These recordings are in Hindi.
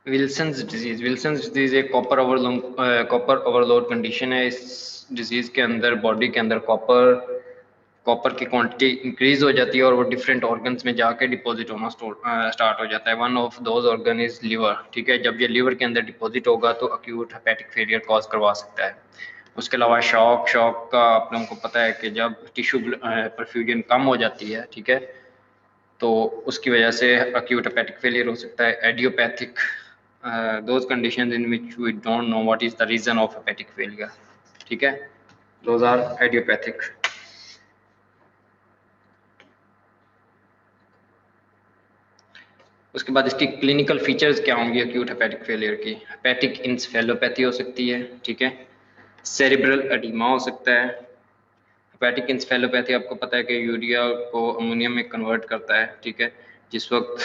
विल्सन्स डिजीज एक कॉपर ओवरलोड कंडीशन है। इस डिजीज के अंदर बॉडी के अंदर कॉपर की क्वांटिटी इंक्रीज हो जाती है और वो डिफरेंट ऑर्गन्स में जाके डिपॉजिट होना स्टार्ट हो जाता है। One of those organ is liver. ठीक है, जब ये लिवर के अंदर डिपॉजिट होगा तो अक्यूट हेपेटिक फेलियर कॉज करवा सकता है। उसके अलावा शॉक का आप लोगों को पता है कि जब टिश्यू परफ्यूजन कम हो जाती है, ठीक है, तो उसकी वजह से अक्यूट हेपेटिक फेलियर हो सकता है। Idiopathic, those conditions in which we don't know what is the reason of hepatic failure. ठीक है, दोज आर एडियोपैथिक। उसके बाद इसकी क्लिनिकल फीचर्स क्या होंगी अक्यूट हेपेटिक फेलियर की? हेपेटिक इंसेफेलोपैथी हो सकती है, ठीक है, सेरिब्रल एडिमा हो सकता है। हेपेटिक इंसेफेलोपैथी आपको पता है कि यूरिया को अमोनियम में कन्वर्ट करता है, ठीक है, जिस वक्त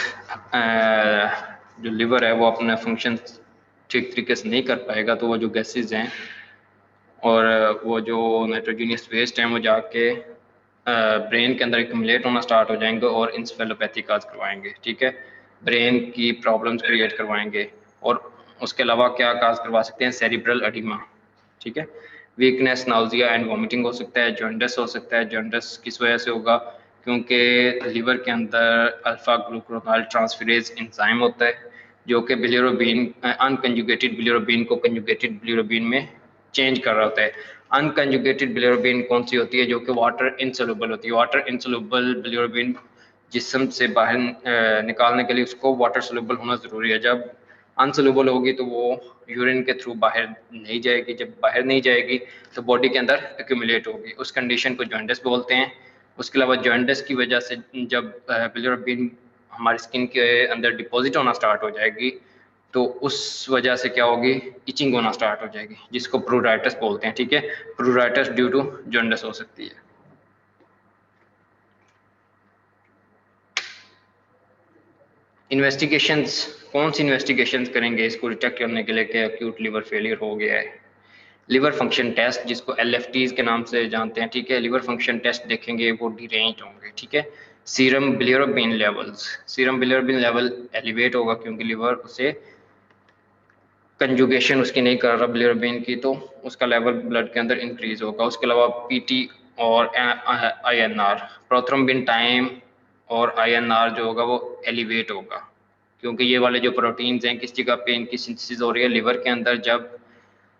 जो लिवर है वो अपना फंक्शन ठीक तरीके से नहीं कर पाएगा तो वो जो गैसेज हैं और वो जो नाइट्रोजनियस वेस्ट हैं वो जाके ब्रेन के अंदर एक्यूमुलेट होना स्टार्ट हो जाएंगे और इंसेफेलोपैथी काज करवाएंगे, ठीक है, ब्रेन की प्रॉब्लम्स क्रिएट करवाएंगे। और उसके अलावा क्या काज करवा सकते हैं? सेरिब्रल एडिमा, ठीक है, वीकनेस, नाउजिया एंड वॉमिटिंग हो सकता है। जॉन्डिस हो सकता है। जॉन्डिस किस वजह से होगा? क्योंकि लिवर के अंदर अल्फा ग्लूकोनाइल ट्रांसफरेज एंजाइम होता है जो कि बिलिरुबिन, अनकंजुगेटेड बिलिरुबिन को कंजुगेटेड बिलिरुबिन में चेंज कर रहा होता है। अनकंजुगेटेड बिलिरुबिन कौन सी होती है? जो कि वाटर इनसोल्युबल होती है। वाटर इनसोल्युबल बिलिरुबिन जिस्म से बाहर निकालने के लिए उसको वाटर सोल्युबल होना जरूरी है। जब अनसोल्युबल होगी तो वो यूरिन के थ्रू बाहर नहीं जाएगी। जब बाहर नहीं जाएगी तो बॉडी के अंदर एक्यूमुलेट होगी। उस कंडीशन को जॉन्डिस बोलते हैं। उसके अलावा जॉन्डिस की वजह से जब बिलिरुबिन हमारी स्किन के अंदर डिपॉजिट होना स्टार्ट हो जाएगी तो उस वजह से क्या होगी? इचिंग होना स्टार्ट हो जाएगी, जिसको प्रूराइटिस बोलते हैं, ठीक है, प्रूराइटिस ड्यू टू जॉन्डिस हो सकती है। इन्वेस्टिगेशंस, कौन सी इन्वेस्टिगेशंस करेंगे इसको डिटेक्ट करने के लिए कि अक्यूट लिवर फेलियर हो गया है? लिवर फंक्शन टेस्ट, जिसको LFTs के नाम से जानते हैं, ठीक है, लिवर फंक्शन टेस्ट देखेंगे, वो डिरेंज होंगे, ठीक है। Serum bilirubin levels, serum bilirubin level elevate होगा क्योंकि लिवर उसे कंजुगेशन उसकी नहीं कर रहा बिलिरुबिन की, तो उसका लेवल ब्लड के अंदर इंक्रीज होगा। उसके अलावा PT और INR, प्रोथ्रोम्बिन टाइम और INR जो होगा वो एलिवेट होगा क्योंकि ये वाले जो प्रोटीन्स हैं किस जगह पे इनकी सिंथेसिस हो रही है? लिवर के अंदर। जब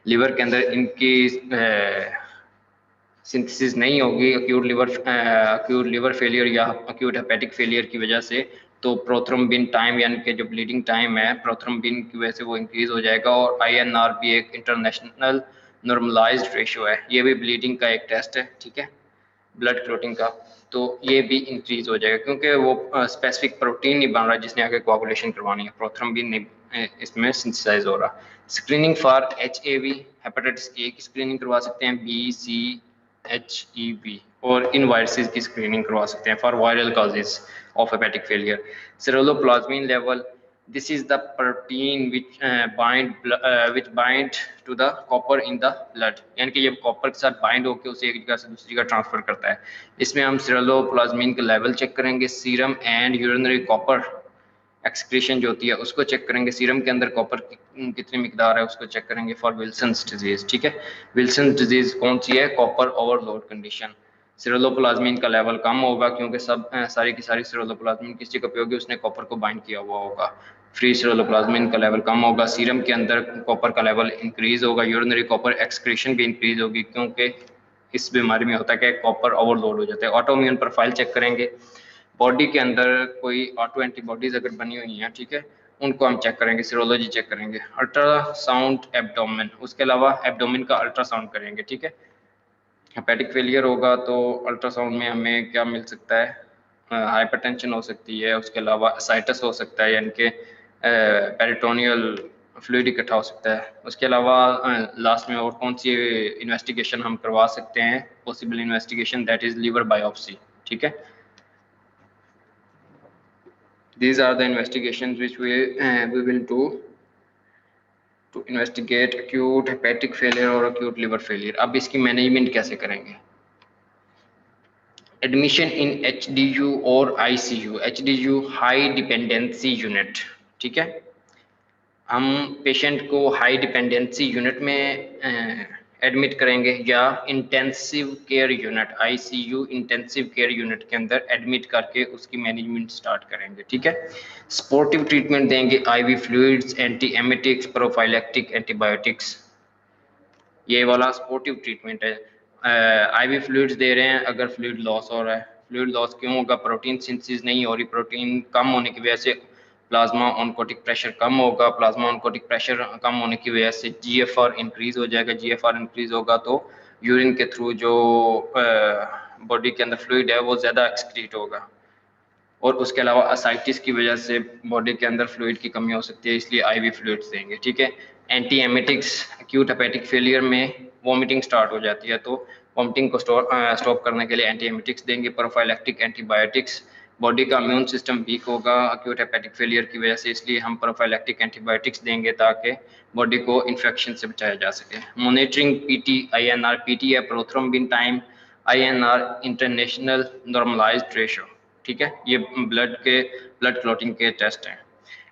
लिवर के अंदर इनकी सिंथेसिस नहीं होगी अक्यूट लिवर फेलियर या अक्यूट हेपेटिक फेलियर की वजह से, तो प्रोथ्रोम्बिन टाइम यानी कि जो ब्लीडिंग टाइम है प्रोथ्रोम्बिन की वजह से वो इंक्रीज हो जाएगा। और INR भी एक इंटरनेशनल नॉर्मलाइज्ड रेशियो है, ये भी ब्लीडिंग का एक टेस्ट है, ठीक है, ब्लड क्लोटिंग का, तो ये भी इंक्रीज हो जाएगा क्योंकि वो स्पेसिफिक प्रोटीन नहीं बन रहा जिसने आगे कोआगुलेशन करवानी है, प्रोथ्रोम्बिन नहीं इसमें सिंथेसाइज हो रहा। Screening for HAV, hepatitis A की स्क्रीनिंग करवा सकते हैं, BCHEV, और इन वायरसेस की स्क्रीनिंग करवा सकते हैं for viral causes of hepatic failure. Ceruloplasmin level, this is the protein which bind to the copper in the blood, यानी कि ये कॉपर के साथ बाइंड होकर उसे एक जगह से दूसरी जगह ट्रांसफर करता है। इसमें हम सेरोलोप्लाज्मिन के लेवल चेक करेंगे, serum and urinary copper excretion जो होती है उसको चेक करेंगे, सीरम के अंदर कॉपर कितनी मिकदार है उसको चेक करेंगे फॉर विल्सन्स डिजीज, ठीक है। विल्सन्स डिजीज कौन सी है? Copper overload condition. सेरोलोप्लाज्मिन का लेवल कम होगा क्योंकि सारी की सारी सेरोलोप्लाज्मिन किस जगह पे होगी? उसने कॉपर को बाइंड किया हुआ होगा। फ्री सेरोलोप्लाज्मिन का लेवल कम होगा, सीरम के अंदर कॉपर का लेवल इंक्रीज होगा, यूरिनरी कॉपर एक्सक्रीशन भी इंक्रीज होगी क्योंकि इस बीमारी में होता है कि कॉपर ओवरलोड हो जाता है। ऑटोइम्यून प्रोफाइल चेक करेंगे, बॉडी के अंदर कोई ऑटो एंटीबॉडीज अगर बनी हुई हैं, ठीक है, उनको हम चेक करेंगे, सीरोलॉजी चेक करेंगे। अल्ट्रासाउंड एब्डोमेन, उसके अलावा एब्डोमेन का अल्ट्रासाउंड करेंगे, ठीक है। हेपेटिक फेलियर होगा तो अल्ट्रासाउंड में हमें क्या मिल सकता है? हाइपरटेंशन हो सकती है, उसके अलावा साइटस हो सकता है यानी कि पेरिटोनियल फ्लूइड इकट्ठा हो सकता है। उसके अलावा लास्ट में और कौन सी इन्वेस्टिगेशन हम करवा सकते हैं? Possible investigation that is liver biopsy, ठीक है। These are the investigations which we will do to investigate acute hepatic failure or acute liver failure. अब इसकी मैनेजमेंट कैसे करेंगे? एडमिशन इन HDU और ICU, HDU high dependency unit, ठीक है, हम पेशेंट को हाई डिपेंडेंसी यूनिट में एडमिट करेंगे या intensive care unit ICU intensive care unit के अंदर एडमिट करके उसकी मैनेजमेंट स्टार्ट करेंगे, ठीक है। सपोर्टिव ट्रीटमेंट देंगे, ivy fluids, anti emetics, prophylactic antibiotics, ये वाला सपोर्टिव ट्रीटमेंट है। आईवी फ्लूइड्स दे रहे हैं अगर फ्लूइड लॉस हो रहा है। फ्लूइड लॉस क्यों होगा? प्रोटीन सिंथेसिस नहीं हो रही, प्रोटीन कम होने की वजह से प्लाज्मा ऑनकोटिक प्रेशर कम होगा, प्लाज्मा ऑनकोटिक प्रेशर कम होने की वजह से जीएफआर इंक्रीज हो जाएगा, जीएफआर इंक्रीज होगा तो यूरिन के थ्रू जो बॉडी के अंदर फ्लूइड है वो ज़्यादा एक्सक्रीट होगा, और उसके अलावा असाइटिस की वजह से बॉडी के अंदर फ्लूइड की कमी हो सकती है, इसलिए आईवी फ्लूइड्स देंगे, ठीक है। Anti emetics, acute hepatic failure में वॉमिटिंग स्टार्ट हो जाती है तो वॉमिटिंग को स्टॉप करने के लिए एंटी एमेटिक्स देंगे। प्रोफाइलैक्टिक एंटीबायोटिक्स, बॉडी का इम्यून सिस्टम वीक होगा एक्यूट हेपेटिक फेलियर की वजह से, इसलिए हम प्रोफाइलैक्टिक एंटीबायोटिक्स देंगे ताकि बॉडी को इन्फेक्शन से बचाया जा सके। मॉनिटरिंग पीटी, आईएनआर, पीटी है prothrombin time, INR international normalised ratio, ठीक है। ये ब्लड क्लॉटिंग के टेस्ट हैं।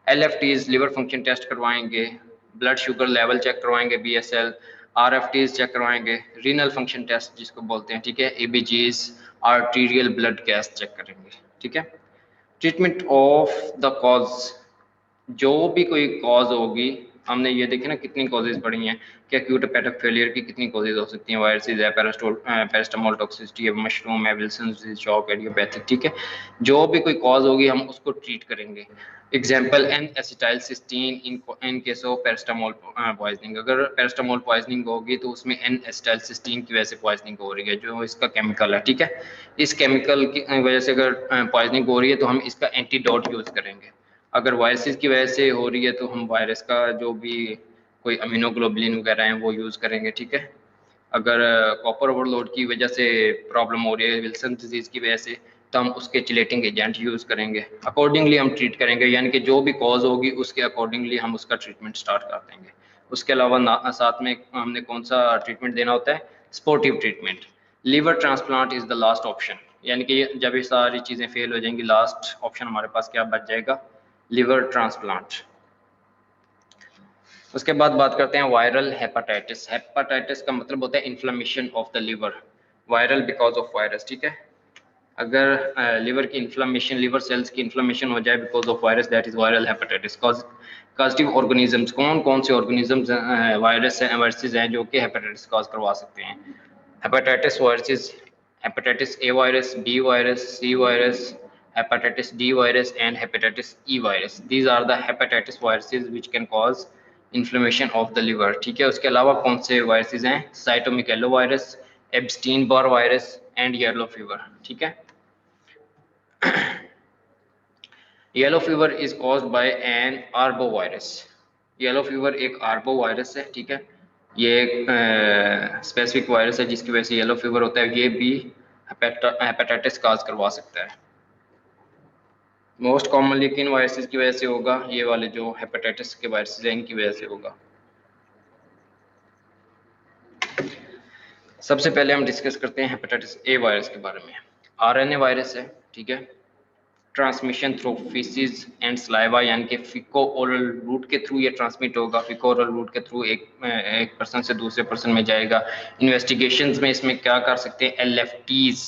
एलएफटीज लिवर फंक्शन टेस्ट करवाएंगे, ब्लड शुगर लेवल चेक करवाएंगे, बीएसएल, आरएफटीज चेक करवाएंगे, रीनल फंक्शन टेस्ट जिसको बोलते हैं, ठीक है। ABGs, arterial blood gas check करेंगे, ठीक है। ट्रीटमेंट ऑफ द कॉज, जो भी कोई कॉज होगी, हमने ये देखे ना कितनी कॉजेज पढ़ी हैं कि एक्यूट हेपेटिक फेलियर की कितनी कॉजेज हो सकती हैं, वायरसेस है, पैरास्टामोल टॉक्सिसिटी है, मशरूम है, विल्सन डिजीज, शॉक, एडियोपैथिक, ठीक है। जो भी कोई कॉज होगी हम उसको ट्रीट करेंगे। Example N acetyl cysteine in case of paracetamol poisoning, अगर पैरास्टामोल पॉइजनिंग होगी तो उसमें एन एसिटाइल सिस्टीन की वजह से पॉइजनिंग हो रही है, जो इसका केमिकल है, ठीक है। इस केमिकल की वजह से अगर पॉइजनिंग हो रही है तो हम इसका एंटीडोट यूज करेंगे। अगर वायरसेस की वजह से हो रही है तो हम वायरस का जो भी कोई अमीनोग्लोबुलिन वगैरह हैं वो यूज़ करेंगे, ठीक है। अगर कॉपर ओवरलोड की वजह से प्रॉब्लम हो रही है विल्सन डिजीज़ की वजह से तो हम उसके चिलेटिंग एजेंट यूज़ करेंगे, अकॉर्डिंगली हम ट्रीट करेंगे, यानी कि जो भी कॉज होगी उसके अकॉर्डिंगली हम उसका ट्रीटमेंट स्टार्ट कर देंगे। उसके अलावा साथ में हमने कौन सा ट्रीटमेंट देना होता है? Supportive treatment. Liver transplant is the last option, यानी कि जब ये सारी चीज़ें फेल हो जाएंगी लास्ट ऑप्शन हमारे पास क्या बच जाएगा? Liver transplant. उसके बाद बात करते हैं वायरल हेपेटाइटिस। हेपेटाइटिस का मतलब होता है inflammation of the liver, viral because of virus, ठीक है। अगर लिवर की इन्फ्लेमेशन, लिवर सेल्स की इन्फ्लेमेशन हो जाए because of virus, that is viral hepatitis. Causative organisms, कौन कौन से ऑर्गेनिजम्स वायरसेस हैं जो कि हेपेटाइटिस कॉज करवा सकते हैं? Hepatitis viruses, hepatitis A virus, B virus, C virus, hepatitis D virus and hepatitis E virus. These are the hepatitis viruses which can cause inflammation of the liver, ठीक है। उसके अलावा कौन से वायरसेस हैं? Cytomegalo virus, Epstein Barr virus and yellow fever, ठीक है। Yellow fever is caused by an arbo virus. Yellow fever एक आर्बो वायरस है, ठीक है। ये एक स्पेसिफिक वायरस है जिसकी वजह से येलो फीवर होता है। ये भी हेपेटाइटिस काज करवा सकता है। मोस्ट कॉमनली किन वायरसेस की वजह से होगा? ये वाले जो हेपेटाइटिस के वायरसेस हैं इनकी वजह से होगा। सबसे पहले हम डिस्कस करते हैं हेपेटाइटिस ए वायरस के बारे में। आरएनए वायरस है, ठीक है। Transmission through faeces and saliva, यानी कि फिको ओरल रूट के थ्रू ये ट्रांसमिट होगा। फिको ओरल रूट के थ्रू एक पर्सन से दूसरे पर्सन में जाएगा। इन्वेस्टिगेशंस में इसमें क्या कर सकते हैं? LFTs,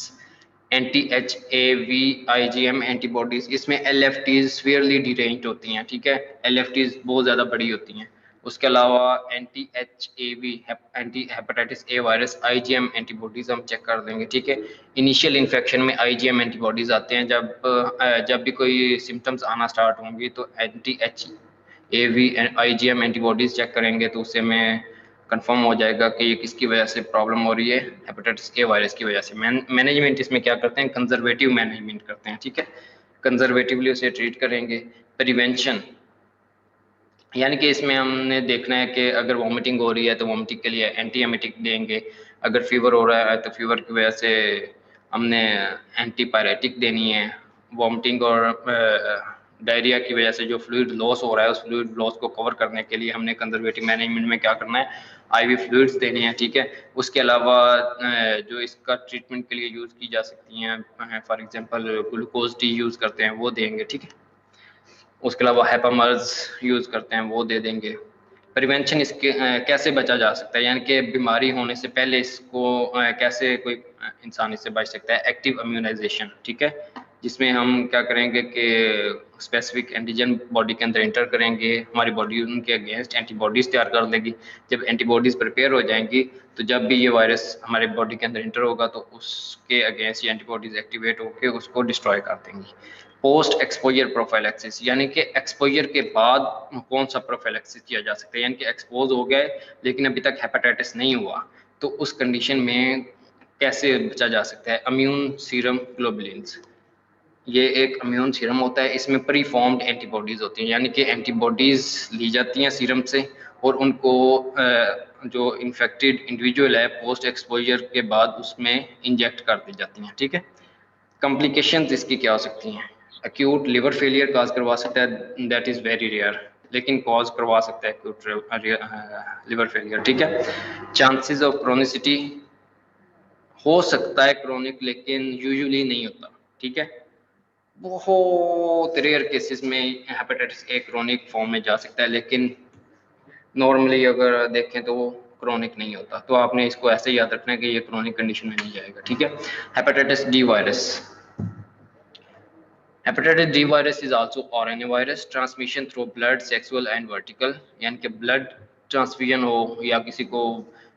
anti H A V I G M antibodies. इसमें L F Ts severely deranged होती हैं, ठीक है। एल एफ टीज बहुत ज़्यादा बड़ी होती हैं। उसके अलावा anti H A V anti hepatitis A virus I G M antibodies हम चेक कर देंगे, ठीक है। इनिशियल इन्फेक्शन में आई जी एम एंटीबॉडीज आते हैं। जब भी कोई सिम्टम्स आना स्टार्ट होंगी तो anti H A V I G M antibodies check करेंगे तो उससे मैं कंफर्म हो जाएगा कि ये किसकी वजह से प्रॉब्लम हो रही है, हेपेटाइटिस ए वायरस की वजह से। मैनेजमेंट इसमें क्या करते हैं? कंजर्वेटिव मैनेजमेंट करते हैं, ठीक है। कंजर्वेटिवली उसे ट्रीट करेंगे। प्रिवेंशन, यानी कि इसमें हमने देखना है कि अगर वॉमिटिंग हो रही है तो वॉमिटिंग के लिए एंटी एमेटिक देंगे। अगर फीवर हो रहा है तो फीवर की वजह से हमने एंटीपायरेटिक देनी है। वॉमिटिंग और डायरिया की वजह से जो फ्लूइड लॉस हो रहा है उस फ्लूइड लॉस को कवर करने के लिए हमने कंजर्वेटिव मैनेजमेंट में क्या करना है? आईवी फ्लूइड्स देने हैं, ठीक है। उसके अलावा जो इसका ट्रीटमेंट के लिए यूज़ की जा सकती हैं, for example glucose D use करते हैं वो देंगे, ठीक है। उसके अलावा हैपामर्स यूज़ करते हैं, वो दे देंगे। प्रिवेंशन इसके कैसे बचा जा सकता है, यानी कि बीमारी होने से पहले इसको कैसे कोई इंसान इससे बच सकता है। एक्टिव इम्यूनाइजेशन, ठीक है, जिसमें हम क्या करेंगे कि स्पेसिफिक एंटीजन बॉडी के अंदर एंटर करेंगे, हमारी बॉडी उनके अगेंस्ट एंटीबॉडीज तैयार कर देगी। जब एंटीबॉडीज प्रिपेयर हो जाएंगी तो जब भी ये वायरस हमारे बॉडी के अंदर एंटर होगा तो उसके अगेंस्ट ये एंटीबॉडीज एक्टिवेट होकर उसको डिस्ट्रॉय कर देंगी। पोस्ट एक्सपोजर प्रोफाइलैक्सिस, यानी कि एक्सपोजर के बाद कौन सा प्रोफाइलैक्सिस किया जा सकता है, यानी कि एक्सपोज हो गए लेकिन अभी तक हेपेटाइटिस नहीं हुआ, तो उस कंडीशन में कैसे बचा जा सकता है। इम्यून सीरम ग्लोबुलिन्स, ये एक इम्यून सीरम होता है, इसमें प्री फॉर्म्ड एंटीबॉडीज होती हैं, यानी कि एंटीबॉडीज ली जाती हैं सीरम से और उनको जो इन्फेक्टेड इंडिविजुअल है पोस्ट एक्सपोजर के बाद उसमें इंजेक्ट कर दी जाती हैं, ठीक है। कॉम्प्लिकेशंस इसकी क्या हो सकती हैं। एक्यूट लिवर फेलियर काज करवा सकता है, दैट इज़ वेरी रेयर, लेकिन कॉज करवा सकता है एक्यूट लिवर फेलियर, ठीक है। चांसेस ऑफ क्रोनिसिटी, हो सकता है क्रोनिक लेकिन यूजुअली नहीं होता, ठीक है। बहुत रेयर केसेस में हेपेटाइटिस ए क्रोनिक फॉर्म में जा सकता है, लेकिन नॉर्मली अगर देखें तो वो क्रोनिक नहीं होता, तो आपने इसको ऐसे याद रखना है कि ये क्रोनिक कंडीशन में नहीं जाएगा, ठीक है। Hepatitis D virus, hepatitis D virus is also RNA virus, transmission through blood, sexual and vertical, यानी कि ब्लड ट्रांसफ्यूजन हो या किसी को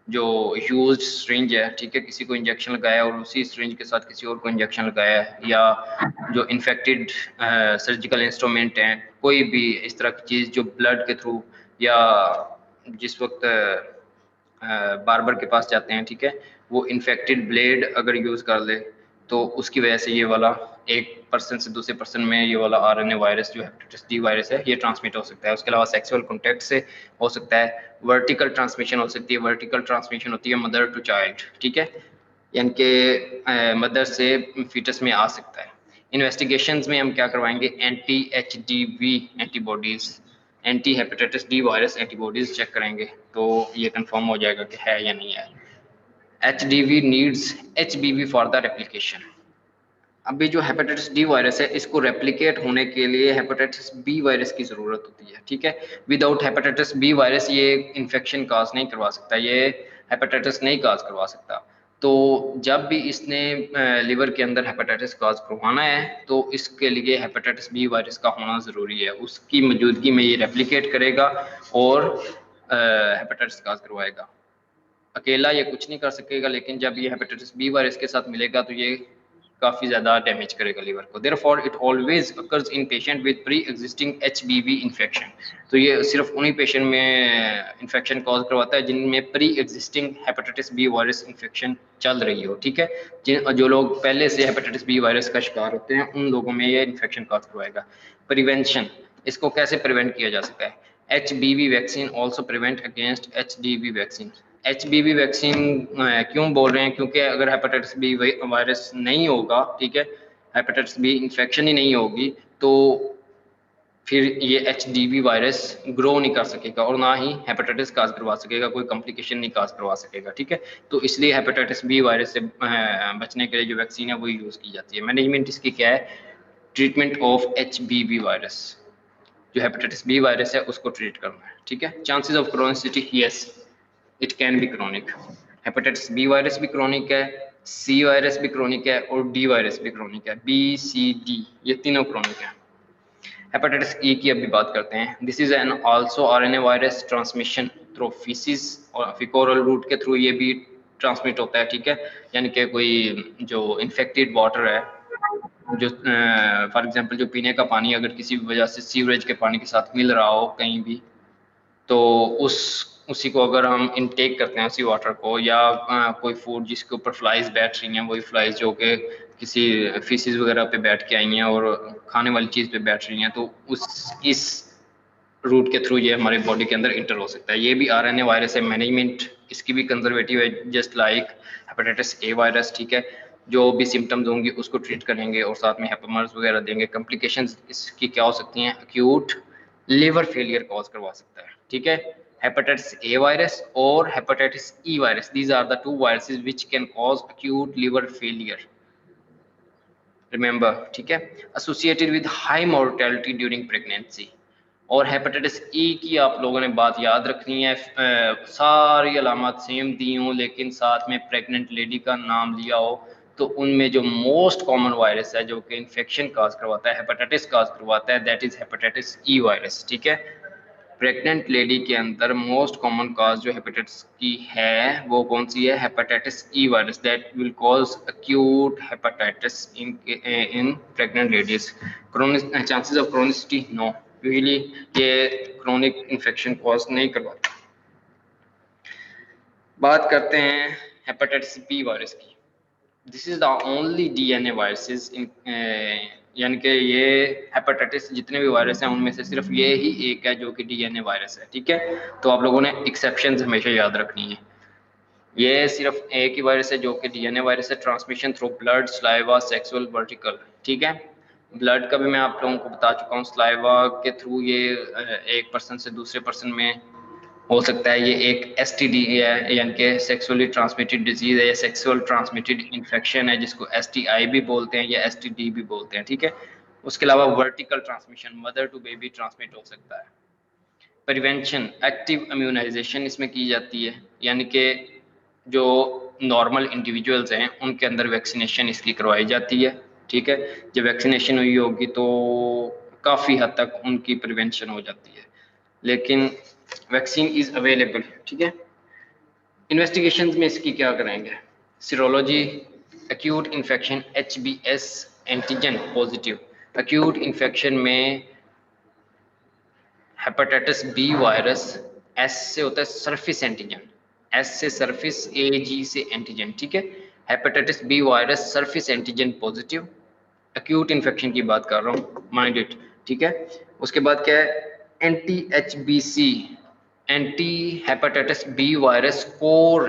जो यूज्ड सिरिंज है, ठीक है, किसी को इंजेक्शन लगाया और उसी सिरिंज के साथ किसी और को इंजेक्शन लगाया है, या जो इन्फेक्टेड सर्जिकल इंस्ट्रूमेंट हैं, कोई भी इस तरह की चीज़ जो ब्लड के थ्रू या जिस वक्त बार्बर के पास जाते हैं, ठीक है, वो इन्फेक्टेड ब्लेड अगर यूज़ कर ले तो उसकी वजह से ये वाला एक पर्सन से दूसरे पर्सन में ये वाला आरएनए वायरस जो हेपेटाइटिस डी वायरस है ये ट्रांसमिट हो सकता है। उसके अलावा सेक्सुअल कॉन्टैक्ट से हो सकता है, वर्टिकल ट्रांसमिशन हो सकती है, वर्टिकल ट्रांसमिशन होती है मदर टू चाइल्ड, ठीक है, यानी कि मदर से फीटस में आ सकता है। इन्वेस्टिगेशंस में हम क्या करवाएंगे, anti HDV antibodies, anti hepatitis D virus antibodies check करेंगे तो ये कंफर्म हो जाएगा कि है या नहीं है। HDV needs HBV for the replication, अभी जो हेपेटाइटिस डी वायरस है इसको रेप्लिकेट होने के लिए हेपेटाइटिस बी वायरस की ज़रूरत होती है, ठीक है। विदाउट हेपेटाइटिस बी वायरस ये इन्फेक्शन काज नहीं करवा सकता, ये हेपेटाइटिस नहीं काज करवा सकता। तो जब भी इसने लिवर के अंदर हेपेटाइटिस काज करवाना है तो इसके लिए हेपेटाइटिस बी वायरस का होना ज़रूरी है, उसकी मौजूदगी में ये रेप्लिकेट करेगा और हेपेटाइटिस काज करवाएगा। अकेला ये कुछ नहीं कर सकेगा, लेकिन जब ये हेपेटाइटिस बी वायरस के साथ मिलेगा तो ये काफ़ी ज़्यादा डैमेज करेगा लीवर को। Therefore it always occurs in patient with pre existing HBV infection, तो ये सिर्फ उन्हीं पेशेंट में इन्फेक्शन कॉज करवाता है जिनमें pre existing hepatitis B virus infection चल रही हो, ठीक है। जो लोग पहले से हेपेटाइटिस बी वायरस का शिकार होते हैं उन लोगों में ये इन्फेक्शन कॉज करवाएगा। प्रिवेंशन, इसको कैसे प्रिवेंट किया जा सकता है। HBV vaccine also prevent against HDV vaccine. HBV vaccine क्यों बोल रहे हैं, क्योंकि अगर हेपेटाइटिस बी वायरस नहीं होगा, ठीक है, हेपेटाइटिस बी इन्फेक्शन ही नहीं होगी तो फिर ये HDV वायरस ग्रो नहीं कर सकेगा और ना ही हेपेटाइटिस काज करवा सकेगा, कोई कॉम्प्लिकेशन नहीं काज करवा सकेगा, ठीक है। तो इसलिए हेपेटाइटिस बी वायरस से बचने के लिए जो वैक्सीन है वो यूज़ की जाती है। मैनेजमेंट इसकी क्या है, ट्रीटमेंट ऑफ HBV वायरस, जो हेपेटाइटिस बी वायरस है उसको ट्रीट करना है, ठीक है। Chances of chronicity, yes it can be chronic, hepatitis B virus भी क्रोनिक है, सी वायरस भी क्रोनिक है और डी वायरस भी क्रोनिक है, BCD ये तीनों क्रोनिक है। हेपेटाइटिस ई की अभी बात करते हैं। This is an also RNA virus transmission through faeces और फिकोरल रूट के थ्रू ये भी ट्रांसमिट होता है, ठीक है, यानी कि कोई जो इन्फेक्टेड वाटर है, जो फॉर एग्जांपल जो पीने का पानी अगर किसी वजह से सीवरेज के पानी के साथ मिल रहा हो कहीं भी, तो उसी को अगर हम इनटेक करते हैं उसी वाटर को, या कोई फूड जिसके ऊपर फ्लाइज बैठ रही हैं, वही फ्लाइज जो कि किसी फीसिस वगैरह पे बैठ के आई हैं और खाने वाली चीज़ पे बैठ रही हैं, तो इस रूट के थ्रू ये हमारे बॉडी के अंदर इंटर हो सकता है। ये भी आरएनए वायरस है, मैनेजमेंट इसकी भी कंजर्वेटिव है, just like hepatitis A virus, ठीक है। जो भी सिम्टम्स होंगे उसको ट्रीट करेंगे और साथ में हेपामर्स वगैरह देंगे। कॉम्प्लिकेशंस इसकी क्या हो सकती हैं, एक्यूट लिवर फेलियर कॉज करवा सकता है, ठीक है। हेपेटाइटिस ए वायरस और hepatitis E virus, these are the two viruses which can cause acute liver failure. Remember, ठीक है, associated with high mortality during pregnancy. और हेपेटाइटिस ई की आप लोगों ने बात याद रखनी है, सारी अलामत सेम दी हूँ लेकिन साथ में प्रेग्नेंट लेडी का नाम लिया हो, तो उनमें जो मोस्ट कॉमन वायरस है जो कि इन्फेक्शन काज करवाता है, हेपेटाइटिस काज करवाता है, that is hepatitis E virus, ठीक है। प्रेग्नेंट लेडी के अंदर मोस्ट कॉमन काज जो हेपेटाइटिस की है वो कौन सी है, hepatitis E virus, that will cause acute hepatitis in pregnant ladies। chronic chances of chronicity no, usually ये क्रोनिक इन्फेक्शन कॉज नहीं करवाता। बात करते हैं हेपेटाइटिस बी वायरस की। This is the only DNA viruses in, यानी कि ये हेपेटाइटिस जितने भी वायरस हैं उनमें से सिर्फ ये ही एक है जो कि डीएनए वायरस है, ठीक है। तो आप लोगों ने एक्सेप्शंस हमेशा याद रखनी है। ये सिर्फ एक ही वायरस है जो कि डीएनए वायरस है, transmission through blood, saliva, sexual, vertical, ठीक है। ब्लड का भी मैं आप लोगों को बता चुका हूँ, स्लाइवा के थ्रू ये एक पर्सन से दूसरे पर्सन में हो सकता है। ये एक एसटीडी है, यानी कि सेक्सुअली ट्रांसमिटेड डिजीज है या सेक्सुअल ट्रांसमिटेड इन्फेक्शन है, जिसको एसटीआई भी बोलते हैं या एसटीडी भी बोलते हैं, ठीक है। उसके अलावा vertical transmission, mother to baby transmit हो सकता है। प्रिवेंशन, एक्टिव इम्यूनाइजेशन इसमें की जाती है, यानी कि जो नॉर्मल इंडिविजुअल्स हैं उनके अंदर वैक्सीनेशन इसकी करवाई जाती है, ठीक है। जब वैक्सीनेशन हुई होगी तो काफ़ी हद तक उनकी प्रिवेंशन हो जाती है, लेकिन वैक्सीन इज अवेलेबल, ठीक है। इन्वेस्टिगेशंस में इसकी क्या करेंगे, serology, acute infection HBS antigen positive. Acute infection में हेपेटाइटिस बी वायरस, एस से होता है सरफेस एंटीजन, एस से सरफेस, AG से एंटीजन, ठीक है। Hepatitis B virus surface antigen positive, acute infection की बात कर रहा हूँ, माइंड इट, ठीक है। उसके बाद क्या है, anti-HBC, anti hepatitis B virus core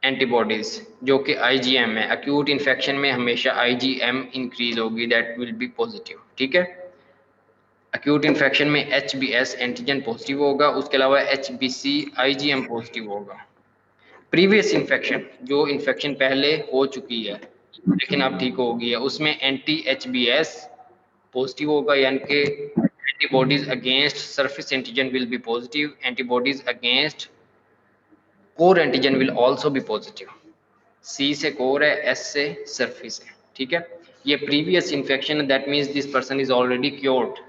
antibodies, जो कि IgM है। एक्यूट इन्फेक्शन में हमेशा IgM इंक्रीज होगी, दैट विल बी पॉजिटिव, ठीक है। एक्यूट इन्फेक्शन में HBS एंटीजन पॉजिटिव होगा, उसके अलावा HBC IgM पॉजिटिव होगा। प्रीवियस इन्फेक्शन, जो इन्फेक्शन पहले हो चुकी है लेकिन अब ठीक हो गई है, उसमें anti-HBS पॉजिटिव होगा, यानी कि antibodies against surface antigen will be positive, antibodies against core antigen will also be positive. C से कोर है, S से सरफेस है, ठीक है। ये previous infection, that means this person is already cured,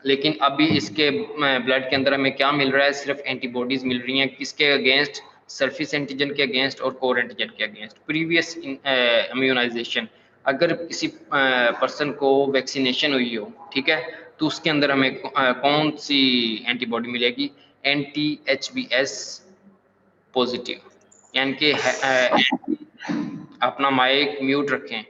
लेकिन अभी इसके ब्लड के अंदर हमें क्या मिल रहा है, सिर्फ एंटीबॉडीज मिल रही हैं, किसके अगेंस्ट, सरफेस एंटीजन के अगेंस्ट और कोर एंटीजन के अगेंस्ट। प्रीवियस इम्यूनाइजेशन, अगर किसी पर्सन को वैक्सीनेशन हुई हो, ठीक है, तो उसके अंदर हमें कौन सी एंटीबॉडी मिलेगी, anti-HBS पॉजिटिव, यानी कि अपना माइक म्यूट रखें।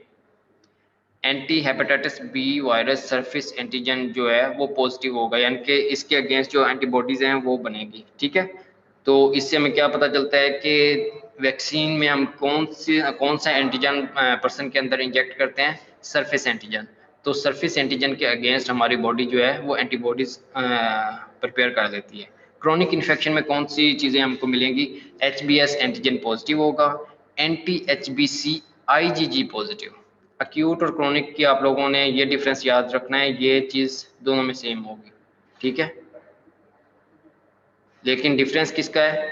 Anti hepatitis B virus surface antigen जो है वो पॉजिटिव होगा, यानी कि इसके अगेंस्ट जो एंटीबॉडीज हैं वो बनेगी, ठीक है। तो इससे हमें क्या पता चलता है कि वैक्सीन में हम कौन सा एंटीजन पर्सन के अंदर इंजेक्ट करते हैं, सरफेस एंटीजन। तो सरफेस एंटीजन के अगेंस्ट हमारी बॉडी जो है वो एंटीबॉडीज प्रिपेयर कर देती है। क्रोनिक इन्फेक्शन में कौन सी चीज़ें हमको मिलेंगी, HBS एंटीजन पॉजिटिव होगा, anti-HBC IgG पॉजिटिव। एक्यूट और क्रोनिक की आप लोगों ने ये डिफरेंस याद रखना है, ये चीज़ दोनों में सेम होगी, ठीक है। लेकिन डिफरेंस किसका है,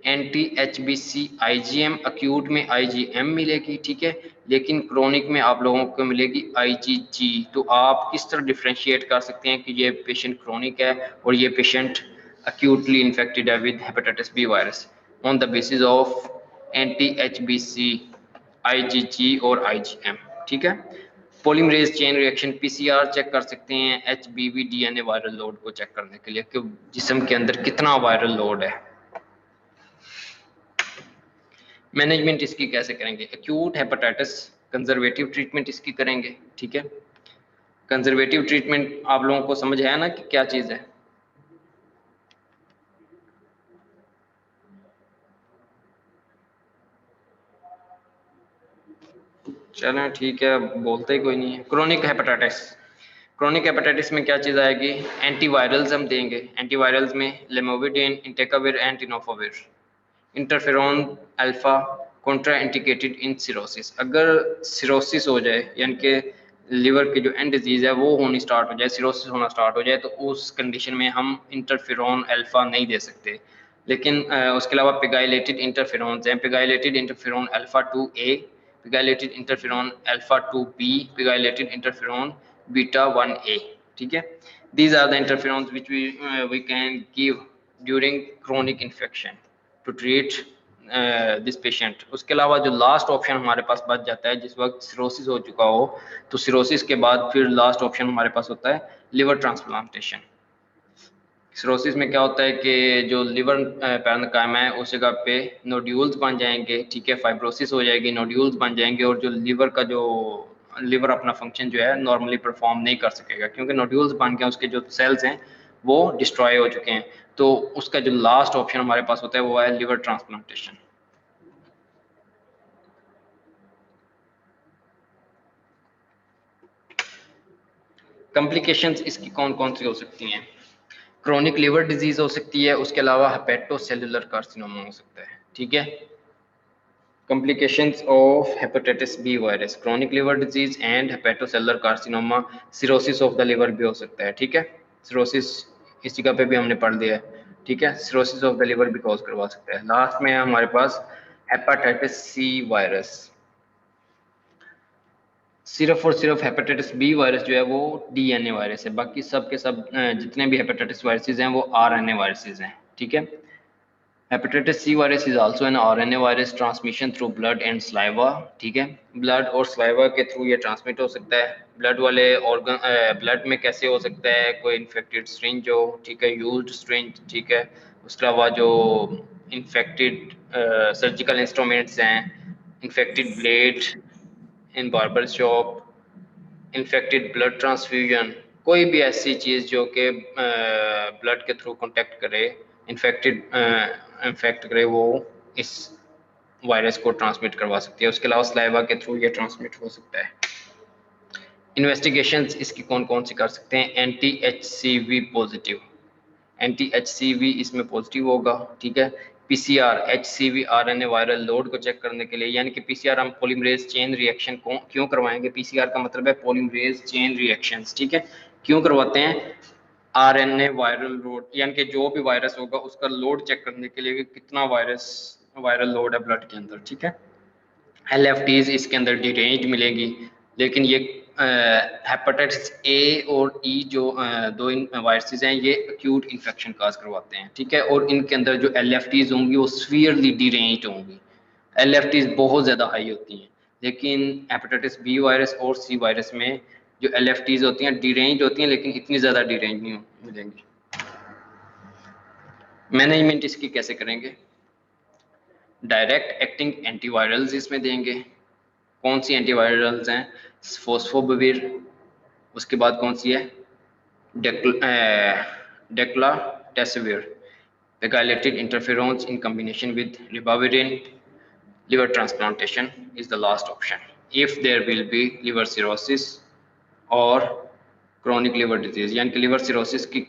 anti-HBC IgM, एक्यूट में IgM मिलेगी, ठीक है, लेकिन क्रोनिक में आप लोगों को मिलेगी IgG। तो आप किस तरह डिफ्रेंशिएट कर सकते हैं कि ये पेशेंट क्रोनिक है और ये पेशेंट acutely infected है with hepatitis B virus, on the basis of anti-HBC IgG और IgM, ठीक है। Polymerase chain reaction PCR check कर सकते हैं HBV DNA वायरल लोड को चेक करने के लिए कि जिस्म के अंदर कितना वायरल लोड है। मैनेजमेंट इसकी कैसे करेंगे, एक्यूट हेपेटाइटिस कंजर्वेटिव ट्रीटमेंट इसकी करेंगे, ठीक है। कंजर्वेटिव ट्रीटमेंट आप लोगों को समझ है ना कि क्या चीज़ है। चलें ठीक है, बोलते ही कोई नहीं है। क्रोनिक हेपेटाइटिस, क्रोनिक हेपेटाइटिस में क्या चीज़ आएगी, एंटीवायरल्स हम देंगे। एंटीवायरल्स में lamivudine, entecavir and tenofovir, interferon alpha, contraindicated in cirrhosis, अगर सिरोसिस हो जाए यानी कि लिवर की जो एंड डिजीज है वो होनी स्टार्ट हो जाए, सिरोसिस होना स्टार्ट हो जाए, तो उस कंडीशन में हम इंटरफेरॉन अल्फा नहीं दे सकते। लेकिन उसके अलावा पिगाइलेटेड इंटरफेरॉन्स हैं, pegylated interferon alpha 2A, pegylated interferon alpha 2B, pegylated interferon beta 1A, ठीक है। These are the interferons which we can give during chronic infection to treat this patient. उसके अलावा जो लास्ट ऑप्शन हमारे पास बच जाता है जिस वक्त सिरोसिस हो चुका हो, तो सिरोसिस के बाद फिर लास्ट ऑप्शन हमारे पास होता है लिवर ट्रांसप्लांटेशन। सिरोसिस में क्या होता है कि जो लिवर पैरेन्काइमा है उस जगह पे नोड्यूल्स बन जाएंगे, ठीक है, फाइब्रोसिस हो जाएगी, नोड्यूल्स बन जाएंगे, और जो लिवर का जो लिवर अपना फंक्शन जो है नॉर्मली परफॉर्म नहीं कर सकेगा क्योंकि नोड्यूल्स बन के उसके जो सेल्स हैं वो डिस्ट्रॉय हो चुके हैं। तो उसका जो लास्ट ऑप्शन हमारे पास होता है वो है लिवर ट्रांसप्लांटेशन। कॉम्प्लिकेशंस इसकी कौन कौन सी हो सकती हैं? क्रोनिक लिवर डिजीज हो सकती है, उसके अलावा हेपेटोसेलुलर कार्सिनोमा हो सकता है, ठीक है। Complications of hepatitis B virus, chronic liver disease and hepatocellular carcinoma, cirrhosis of the liver भी हो सकता है, ठीक है। cirrhosis इस जगह पे भी हमने पढ़ लिया है, ठीक है। cirrhosis of the liver भी कॉज करवा सकता है। लास्ट में हमारे पास हेपेटाइटिस सी वायरस। सिर्फ और सिर्फ हेपेटाइटिस बी वायरस जो है वो डीएनए वायरस है, बाकी सब के सब जितने भी हेपेटाइटिस वायरसेस हैं वो आरएनए वायरसेस हैं, ठीक है। Hepatitis C virus is also an RNA virus, transmission through blood and saliva, ठीक है। ब्लड और स्लाइवा के थ्रू ये ट्रांसमिट हो सकता है। ब्लड वाले ऑर्गन ब्लड में कैसे हो सकता है? कोई इन्फेक्टेड सिरिंज हो, ठीक है, यूज्ड सिरिंज, ठीक है। उसके अलावा जो इन्फेक्टेड सर्जिकल इंस्ट्रूमेंट्स हैं, infected blade in barber shop, infected blood transfusion, कोई भी ऐसी चीज़ जो कि ब्लड के थ्रू कांटेक्ट करे, इन्फेक्ट करे, वो इस वायरस को ट्रांसमिट करवा सकती है। उसके अलावा स्लाइवा के थ्रू ये ट्रांसमिट हो सकता है। इन्वेस्टिगेशंस इसकी कौन कौन सी कर सकते हैं? Anti HCV positive, anti HCV इसमें पॉजिटिव होगा, ठीक है। PCR HCV RNA viral load को चेक करने के लिए, यानी कि पीसीआर हम पॉलीमरेज चेन रिएक्शन को क्यों करवाएंगे? पीसीआर का मतलब है पॉलीमरेज चेन रिएक्शंस, ठीक है। क्यों करवाते हैं? RNA वायरल लोड, यानी कि जो भी वायरस होगा उसका लोड चेक करने के लिए कि कितना वायरल लोड है ब्लड के अंदर, ठीक है। LFTs इसके अंदर डिरेंज मिलेगी, लेकिन ये हेपेटाइटिस ए और ई जो दो वायरसेस हैं ये एक्यूट इन्फेक्शन काज करवाते हैं, ठीक है। और इनके अंदर जो LFTs होंगी वो सीवियरली डिरेंज्ड होंगी, LFTs बहुत ज़्यादा हाई होती हैं। लेकिन हेपेटाइटिस बी वायरस और सी वायरस में जो LFTs होती हैं डिरेंज होती हैं, लेकिन इतनी ज़्यादा डिरेंज नहीं मिलेंगी। मैनेजमेंट इसकी कैसे करेंगे? डायरेक्ट एक्टिंग एंटीवायरल्स इसमें देंगे। कौन सी एंटीवायरल्स हैं? फोस्फोबिविर, उसके बाद कौन सी है? डेक्लाटेसिविर, pegylated interferons in combination with ribavirin. Liver transplantation is the last option if there will be liver cirrhosis or chronic liver disease, यानी कि लिवर सिरोसिस की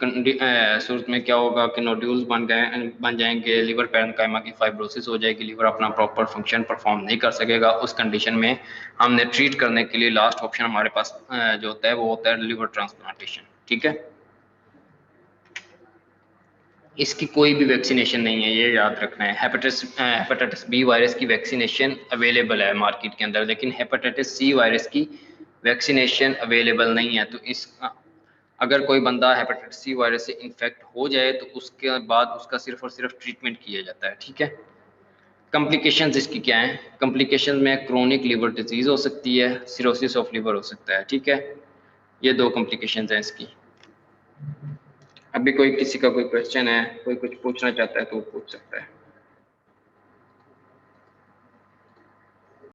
सूरत में क्या होगा कि नोड्यूल्स बन जाएंगे, लिवर पैरेन्काइमा की फाइब्रोसिस हो जाएगी, लिवर अपना प्रॉपर फंक्शन परफॉर्म नहीं कर सकेगा। उस कंडीशन में हमने ट्रीट करने के लिए लास्ट ऑप्शन हमारे पास जो होता है वो होता है लिवर ट्रांसप्लांटेशन, ठीक है। इसकी कोई भी वैक्सीनेशन नहीं है, ये याद रखना है। हेपेटाइटिस बी वायरस की वैक्सीनेशन अवेलेबल है मार्केट के अंदर, लेकिन हेपेटाइटिस सी वायरस की वैक्सीनेशन अवेलेबल नहीं है। तो इस अगर कोई बंदा हेपेटाइटिस सी वायरस से इन्फेक्ट हो जाए तो उसके बाद उसका सिर्फ और सिर्फ ट्रीटमेंट किया जाता है, ठीक है। कॉम्प्लिकेशंस इसकी क्या है? कॉम्प्लिकेशन में क्रोनिक लिवर डिजीज हो सकती है, सिरोसिस ऑफ लिवर हो सकता है, ठीक है। ये दो कॉम्प्लिकेशंस हैं इसकी। अभी कोई किसी का कोई क्वेश्चन है, कोई कुछ पूछना चाहता है तो वो पूछ सकता है।